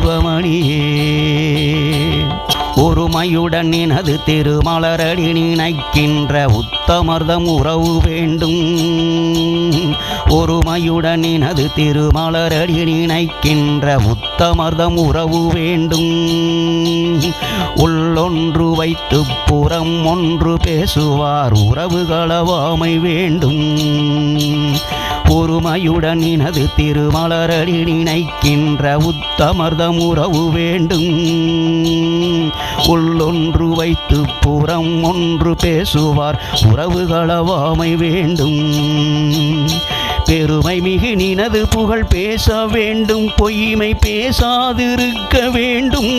தெய்வமணியே ஒருமையுடன் நினது திருமலரடி நினைக்கின்ற உத்தமர்தம் உறவு வேண்டும் ஒருமையுடன் நினது திருமலரடி நினைக்கின்ற உத்தமர்தம் உறவு வேண்டும் உள்ளொன்று வைத்து புறம் ஒன்று பேசுவார் உறவுகளவாமை வேண்டும் ஒருமையுடன் நினது திருமலரடி நினைக்கின்ற உத்தமர்தம் உறவு வேண்டும் உள்ளொன்று வைத்து புறம் ஒன்று பேசுவார் உறவுகளவாமை வேண்டும் பெருமை மிகு நினது புகழ் பேச வேண்டும் பொய்மை பேசாதிருக்க வேண்டும்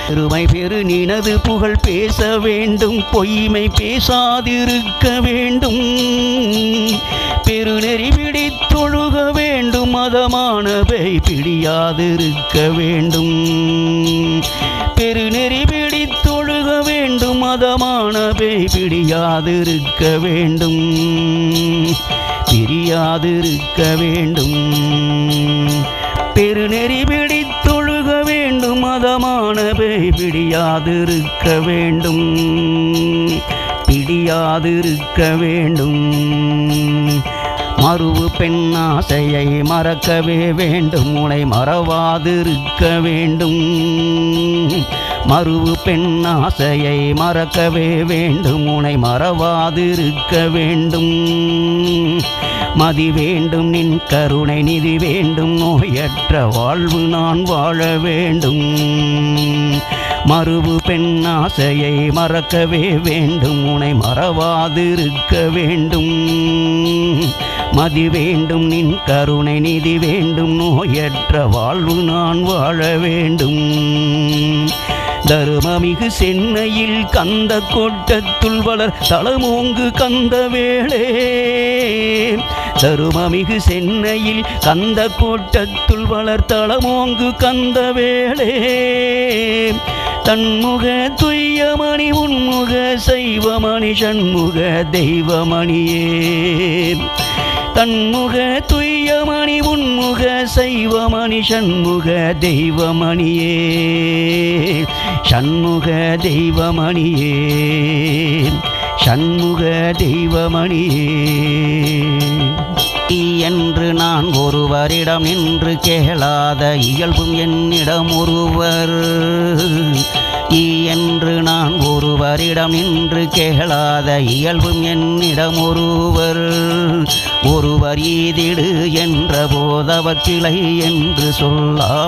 பெருமை பெரு நினது புகழ் பேச வேண்டும் பொய்மை பேசாதிருக்க வேண்டும் பெருநெறி பிடித்தொழுக வேண்டும் மதமானவை பிடியாதிருக்க வேண்டும் பெருநெறி பிடித்தொழுக வேண்டும் மதமானவை பிடியாதிருக்க வேண்டும் பிரியாதிருக்க வேண்டும் பெருநெறி பிடித்தொழுக வேண்டும் மதமானவை பிடியாதிருக்க வேண்டும் பிடியாதிருக்க வேண்டும் மறுவு பெண்ணாசையை மறக்கவே வேண்டும் உனை மறவாதிருக்க வேண்டும் மறுவு பெண்ணாசையை மறக்கவே வேண்டும் உனை மறவாதிருக்க வேண்டும் மதி வேண்டும் நின் கருணை நிதி வேண்டும் நோயற்ற வாழ்வு நான் வாழ வேண்டும் மறுவு பெண்ணாசையை மறக்கவே வேண்டும் உனை மறவாதிருக்க வேண்டும் மதி வேண்டும் நின் கருணை நிதி வேண்டும் நோயற்ற வாழ்வு நான் வாழ வேண்டும் தருமமிகு சென்னையில் கந்த கோட்டத்துள் வளர் தலமோங்கு கந்த வேளே தருமமிகு சென்னையில் கந்த கோட்டத்துள் வளர் தலமோங்கு கந்த வேளே தன்முக துய்யமணி உன்முக சைவமணி சண்முக தெய்வமணியே தன்முக துய்யமணி உன்முக சைவமணி சண்முக தெய்வமணியே சண்முக தெய்வமணியே சண்முக தெய்வமணியே என்று நான் ஒருவரிடம் நின்று கேளாத இயல்பும் என்னிடம் ஒருவர் என்று நான் ஒருவரிடம் நின்று கேளாத இயல்பும் என்னிடம் ஒருவர் ஈதிடு என்ற போதவர் கிளை என்று சொல்லாமல்